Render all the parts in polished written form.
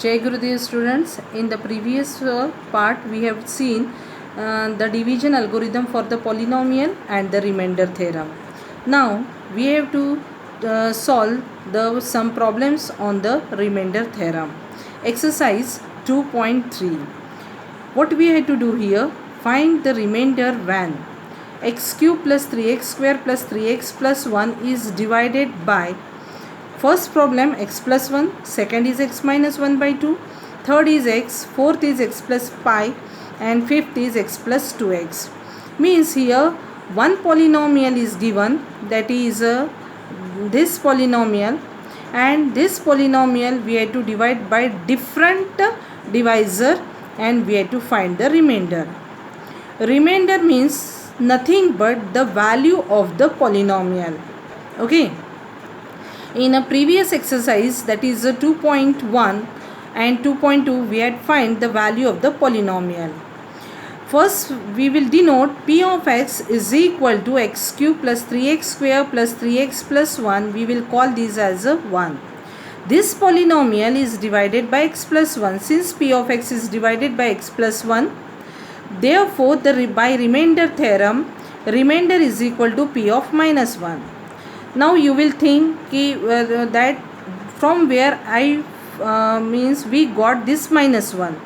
Jai Gurudev students, in the previous part we have seen the division algorithm for the polynomial and the remainder theorem. Now we have to solve some problems on the remainder theorem. Exercise 2.3. What we have to do here? Find the remainder when x cube plus 3x square plus 3x plus 1 is divided by first problem x plus 1, second is x minus 1 by 2, third is x, fourth is x plus pi, and fifth is x plus 2x. Means here one polynomial is given, that is this polynomial, and this polynomial we have to divide by different divisor and we have to find the remainder. Remainder means nothing but the value of the polynomial. Okay. In a previous exercise, that is 2.1 and 2.2, we had find the value of the polynomial. First we will denote p of x is equal to x cube plus 3x square plus 3x plus 1. We will call this as a 1. This polynomial is divided by x plus 1. Since p of x is divided by x plus 1, therefore by remainder theorem, remainder is equal to p of minus 1. Now you will think that from where I means we got this minus 1.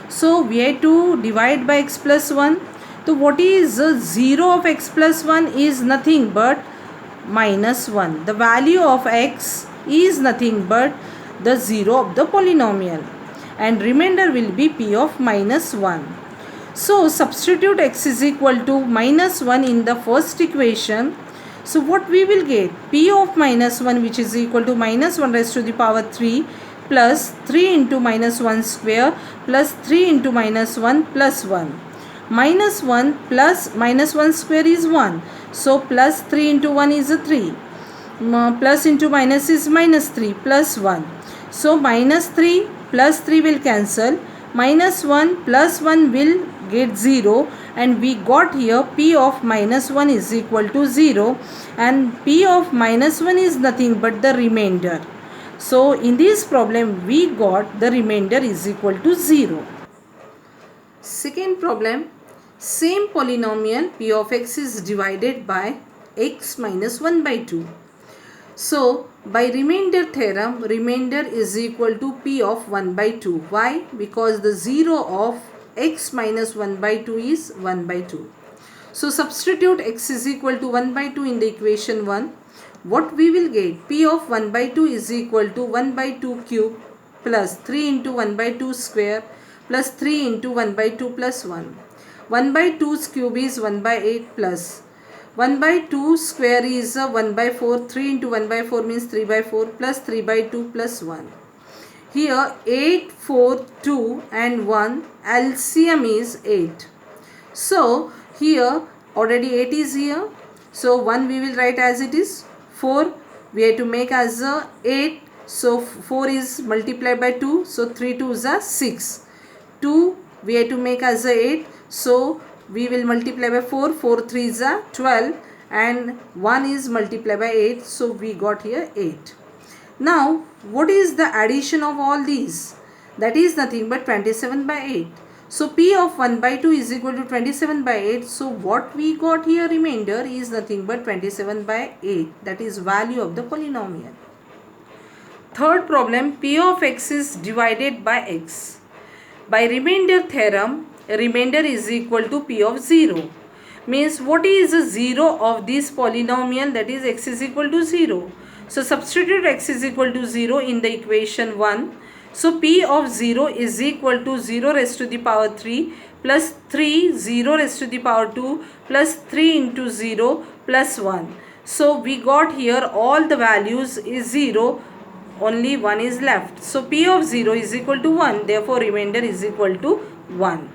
So we have to divide by x plus 1. So what is 0 of x plus 1 is nothing but minus 1. The value of x is nothing but the 0 of the polynomial, and remainder will be p of minus 1. So substitute x is equal to minus 1 in the first equation. So what we will get? P of minus 1, which is equal to minus 1 raised to the power 3 plus 3 into minus 1 square plus 3 into minus 1 plus 1. Minus 1 plus minus 1 square is 1. So plus 3 into 1 is a 3. Plus into minus is minus 3 plus 1. So minus 3 plus 3 will cancel. Minus 1 plus 1 will get 0, and we got here p of minus 1 is equal to 0, and p of minus 1 is nothing but the remainder. So in this problem we got the remainder is equal to 0. Second problem, same polynomial p of x is divided by x minus 1 by 2. So by remainder theorem, remainder is equal to p of 1 by 2. Why? Because the 0 of x minus 1 by 2 is 1 by 2. So substitute x is equal to 1 by 2 in the equation 1. What we will get? P of 1 by 2 is equal to 1 by 2 cube plus 3 into 1 by 2 square plus 3 into 1 by 2 plus 1. 1 by 2's cube is 1 by 8 plus 1 by 2 square is 1 by 4. 3 into 1 by 4 means 3 by 4 plus 3 by 2 plus 1. Here 8, 4, 2 and 1, LCM is 8. So here already 8 is here. So 1 we will write as it is. 4 we have to make as 8. So 4 is multiplied by 2. So 3 2s are 6. 2 we have to make as 8. So we will multiply by 4. 4 3s are 12, and 1 is multiplied by 8. So we got here 8. Now what is the addition of all these? That is nothing but 27 by 8. So p of 1 by 2 is equal to 27 by 8. So what we got here remainder is nothing but 27 by 8. That is value of the polynomial. Third problem, p of x is divided by x. By remainder theorem, remainder is equal to p of 0. Means what is the 0 of this polynomial? That is x is equal to 0. So substitute x is equal to 0 in the equation 1. So p of 0 is equal to 0 raised to the power 3 plus 3 0 raised to the power 2 plus 3 into 0 plus 1. So we got here all the values is 0, only 1 is left. So p of 0 is equal to 1, therefore remainder is equal to 1.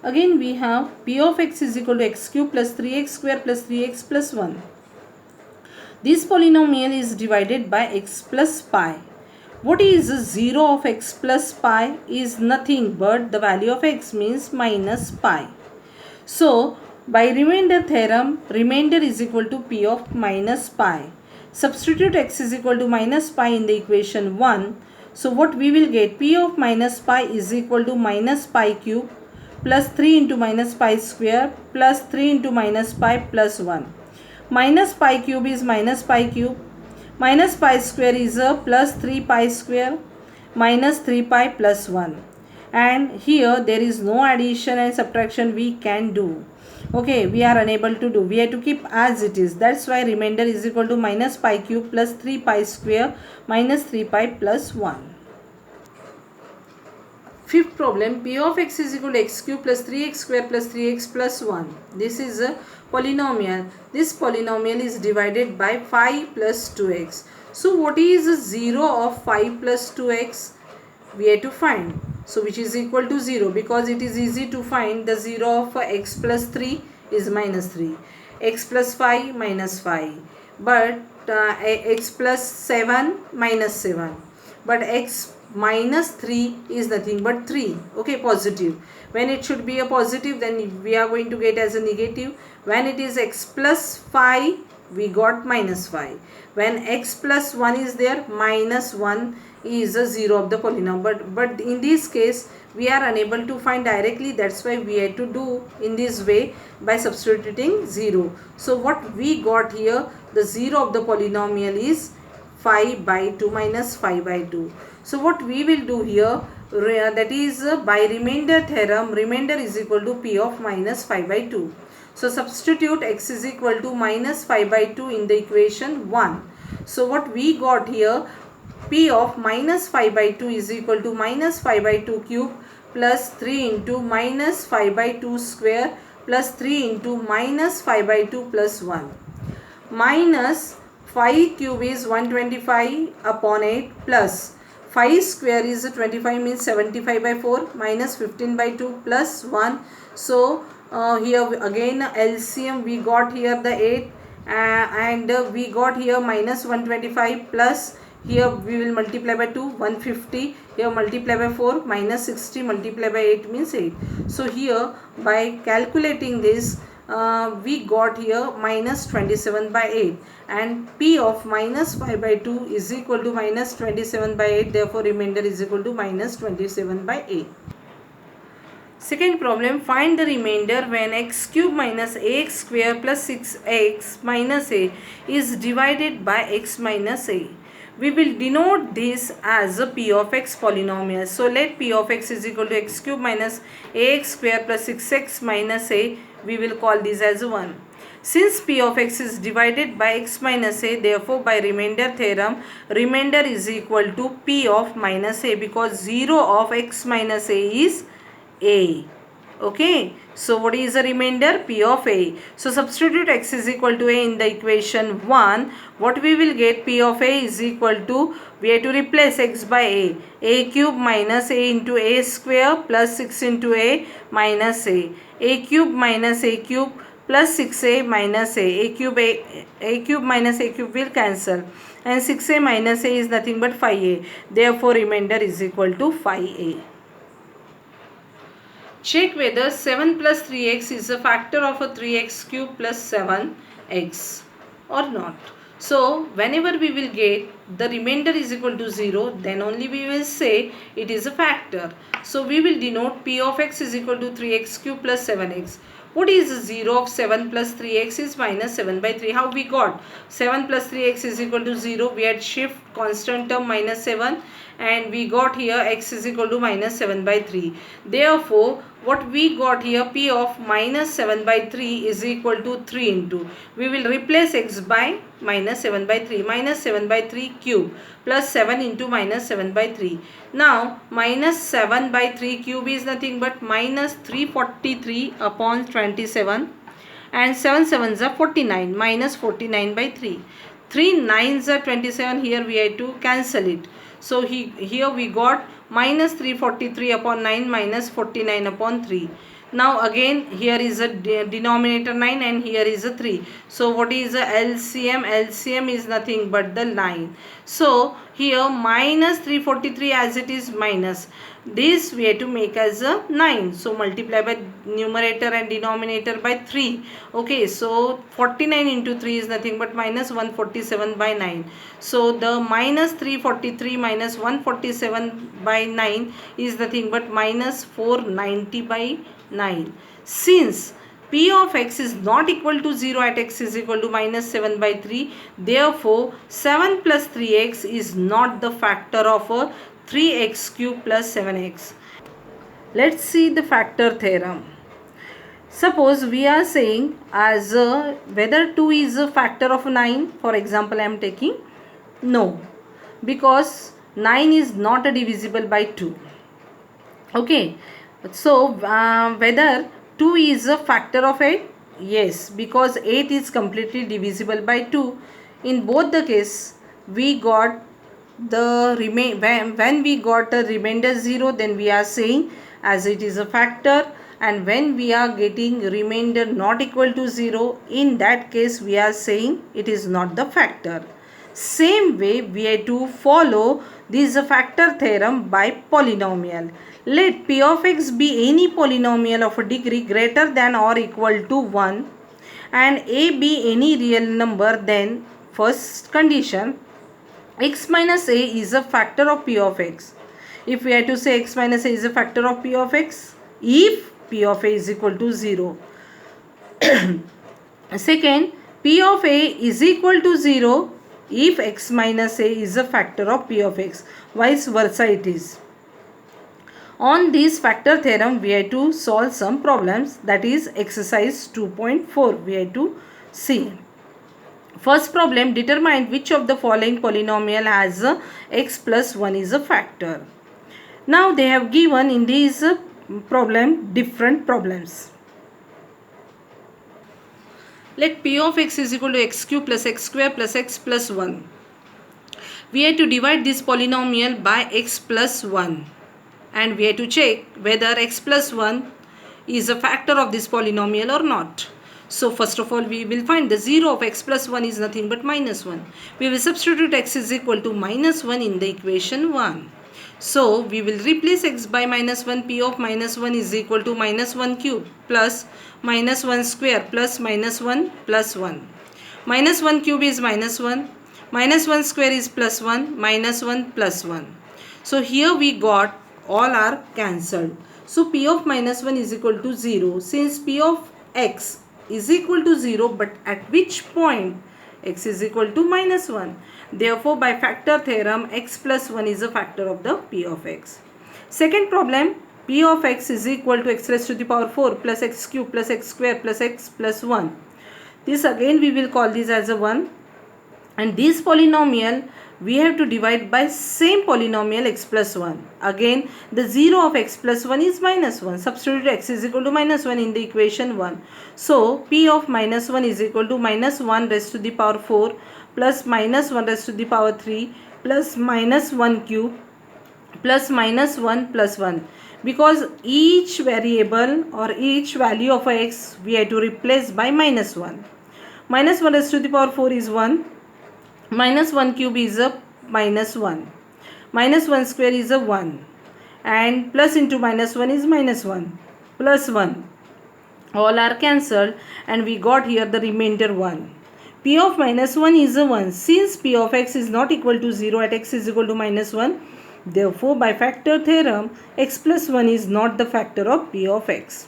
Again we have p of x is equal to x cube plus 3x square plus 3x plus 1. This polynomial is divided by x plus pi. What is 0 of x plus pi is nothing but the value of x means minus pi. So by remainder theorem, remainder is equal to p of minus pi. Substitute x is equal to minus pi in the equation 1. So what we will get, p of minus pi is equal to minus pi cube plus 3 into minus pi square plus 3 into minus pi plus 1. Minus pi cube is minus pi cube. Minus pi square is a plus 3 pi square minus 3 pi plus 1. And here there is no addition and subtraction we can do. Okay, we are unable to do. We have to keep as it is. That's why remainder is equal to minus pi cube plus 3 pi square minus 3 pi plus 1. Fifth problem, p of x is equal to x cube plus 3x square plus 3x plus 1. This is a polynomial. This polynomial is divided by 5 plus 2x. So what is the 0 of 5 plus 2x? We have to find. So which is equal to 0, because it is easy to find. The 0 of x plus 3 is minus 3. X plus 5 minus 5. But x plus 7 minus 7. But x minus 3 is nothing but 3. Okay, positive. When it should be a positive, then we are going to get as a negative. When it is x plus 5, we got minus 5. When x plus 1 is there, minus 1 is a 0 of the polynomial. But in this case, we are unable to find directly. That's why we had to do in this way by substituting 0. So what we got here, the 0 of the polynomial is 5 by 2 minus 5 by 2. So what we will do here, that is by remainder theorem, remainder is equal to p of minus 5 by 2. So substitute x is equal to minus 5 by 2 in the equation 1. So what we got here, p of minus 5 by 2 is equal to minus 5 by 2 cube plus 3 into minus 5 by 2 square plus 3 into minus 5 by 2 plus 1. Minus 5 cube is 125 upon 8 plus 5 square is 25 means 75 by 4 minus 15 by 2 plus 1. So here again LCM we got here the 8 and we got here minus 125 plus here we will multiply by 2 150, here multiply by 4 minus 60 multiply by 8 means 8. So here by calculating this we got here minus 27 by 8 and p of minus 5 by 2 is equal to minus 27 by 8, therefore remainder is equal to minus 27 by 8. Second problem, find the remainder when x cube minus ax square plus 6x minus a is divided by x minus a. We will denote this as a p of x polynomial. So let p of x is equal to x cube minus ax square plus 6x minus a. We will call this as 1. Since p of x is divided by x minus a, therefore by remainder theorem, remainder is equal to p of minus a, because 0 of x minus a is a. Okay, so what is the remainder? P of a. So substitute x is equal to a in the equation 1. What we will get, p of a is equal to, we have to replace x by a cube minus a into a square plus 6 into a minus a cube minus a cube plus 6a minus a cube minus a cube will cancel, and 6a minus a is nothing but 5a. Therefore remainder is equal to 5a. Check whether 7 plus 3x is a factor of a 3x cube plus 7x or not. So whenever we will get the remainder is equal to 0, then only we will say it is a factor. So we will denote p of x is equal to 3x cube plus 7x. What is 0 of 7 plus 3x is minus 7 by 3. How we got? 7 plus 3x is equal to 0. We had shift constant term minus 7 and we got here x is equal to minus 7 by 3. Therefore, what we got here, p of minus 7 by 3 is equal to 3 into. We will replace x by minus 7 by 3. Minus 7 by 3 cube plus 7 into minus 7 by 3. Now, minus 7 by 3 cube is nothing but minus 343 upon 27. And 7 sevens are 49. Minus 49 by 3. 3 nines are 27. Here we have to cancel it. So here we got minus 343 upon 9 minus 49 upon 3. Now again here is a denominator 9 and here is a 3. So what is the LCM? LCM is nothing but the 9. So here minus 343 as it is minus. This we have to make as a 9. So multiply by numerator and denominator by 3. Okay, so 49 into 3 is nothing but minus 147 by 9. So the minus 343 minus 147 by 9 is nothing but minus 490 by 9. Since P of x is not equal to 0 at x is equal to minus 7 by 3, therefore 7 plus 3x is not the factor of a 3x cube plus 7x. Let's see the factor theorem. Suppose we are saying as whether 2 is a factor of 9, for example I am taking, no, because 9 is not divisible by 2. Okay, so whether 2 is a factor of 8, yes, because 8 is completely divisible by 2. In both the case we got the when we got a remainder 0, then we are saying as it is a factor, and when we are getting remainder not equal to 0, in that case we are saying it is not the factor. Same way we have to follow this factor theorem by polynomial. Let P of x be any polynomial of a degree greater than or equal to 1 and a be any real number, then first condition x minus a is a factor of P of x. If we have to say x minus a is a factor of P of x, if P of a is equal to 0. Second, P of a is equal to 0 if x minus a is a factor of P of x. Vice versa it is. On this factor theorem we have to solve some problems, that is exercise 2.4 we have to see. First problem, determine which of the following polynomial has x plus 1 is a factor. Now they have given in this problem different problems. Let P of x is equal to x cube plus x square plus x plus 1. We have to divide this polynomial by x plus 1 and we have to check whether x plus 1 is a factor of this polynomial or not. So first of all we will find the 0 of x plus 1 is nothing but minus 1. We will substitute x is equal to minus 1 in the equation 1. So we will replace x by minus 1. P of minus 1 is equal to minus 1 cube plus minus 1 square plus minus 1 plus 1. Minus 1 cube is minus 1. Minus 1 square is plus 1. Minus 1 plus 1. So here we got all are cancelled. So P of minus 1 is equal to 0. Since P of x is equal to 0, but at which point x is equal to minus 1. Therefore, by factor theorem, x plus 1 is a factor of the P of x. Second problem, P of x is equal to x raised to the power 4 plus x cube plus x square plus x plus 1. This again we will call this as a 1. And this polynomial we have to divide by same polynomial x plus 1. Again the 0 of x plus 1 is minus 1. Substitute x is equal to minus 1 in the equation 1. So P of minus 1 is equal to minus 1 raised to the power 4 plus minus 1 raised to the power 3 plus minus 1 cube plus minus 1 plus 1. Because each variable or each value of x we have to replace by minus 1. Minus 1 raised to the power 4 is 1. Minus 1 cube is a minus 1. Minus 1 square is a 1. And plus into minus 1 is minus 1. Plus 1. All are cancelled and we got here the remainder 1. P of minus 1 is a 1. Since P of x is not equal to 0 at x is equal to minus 1, therefore by factor theorem, x plus 1 is not the factor of P of x.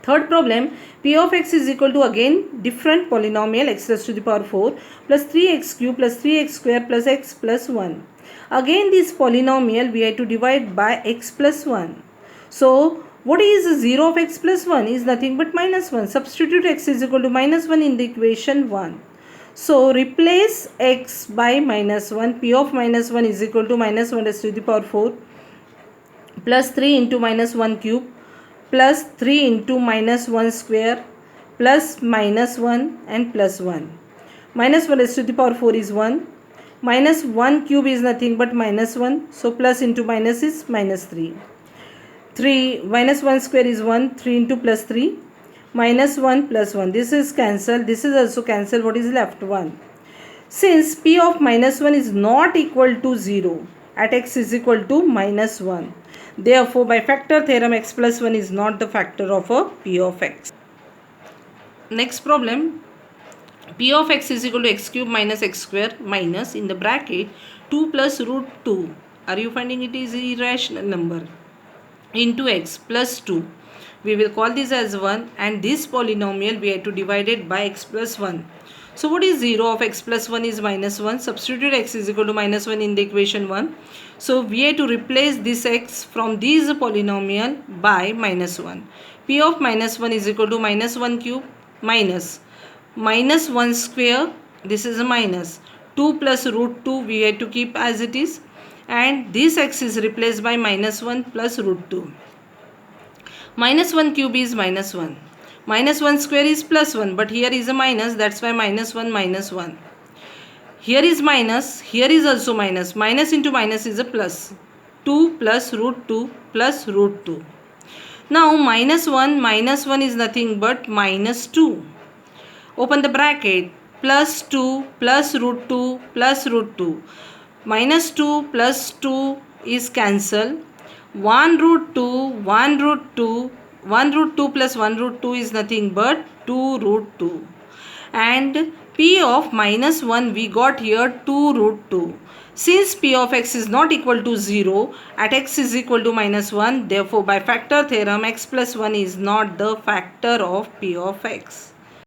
Third problem, P of x is equal to again different polynomial x raised to the power 4 plus 3x cube plus 3x square plus x plus 1. Again this polynomial we have to divide by x plus 1. So what is 0 of x plus 1 is nothing but minus 1. Substitute x is equal to minus 1 in the equation 1. So replace x by minus 1. P of minus 1 is equal to minus 1 raised to the power 4 plus 3 into minus 1 cube plus 3 into minus 1 square plus minus 1 and plus 1. Minus 1 raised to the power 4 is 1. Minus 1 cube is nothing but minus 1. So plus into minus is minus 3. 3 minus 1 square is 1, 3 into plus 3 minus 1 plus 1. This is cancelled. This is also cancelled. What is left? 1. Since p of minus 1 is not equal to 0 at x is equal to minus 1. Therefore, by factor theorem, x plus 1 is not the factor of a p of x. Next problem. P of x is equal to x cube minus x square minus in the bracket 2 plus root 2. Are you finding it is irrational number? Into x plus 2. We will call this as 1 and this polynomial we have to divide it by x plus 1. So what is 0 of x plus 1 is minus 1. Substitute x is equal to minus 1 in the equation 1. So we have to replace this x from this polynomial by minus 1. P of minus 1 is equal to minus 1 cube minus 1 square. This is a minus 2 plus root 2 we have to keep as it is. And this x is replaced by minus 1 plus root 2. Minus 1 cube is minus 1. Minus 1 square is plus 1. But here is a minus. That's why minus 1 minus 1. Here is minus. Here is also minus. Minus into minus is a plus. 2 plus root 2 plus root 2. Now minus 1 is nothing but minus 2. Open the bracket. Plus 2 plus root 2 plus root 2. Minus 2 plus 2 is cancelled. 1 root 2, 1 root 2, 1 root 2 plus 1 root 2 is nothing but 2 root 2. And p of minus 1 we got here 2 root 2. Since p of x is not equal to 0 at x is equal to minus 1, therefore by factor theorem x plus 1 is not the factor of p of x.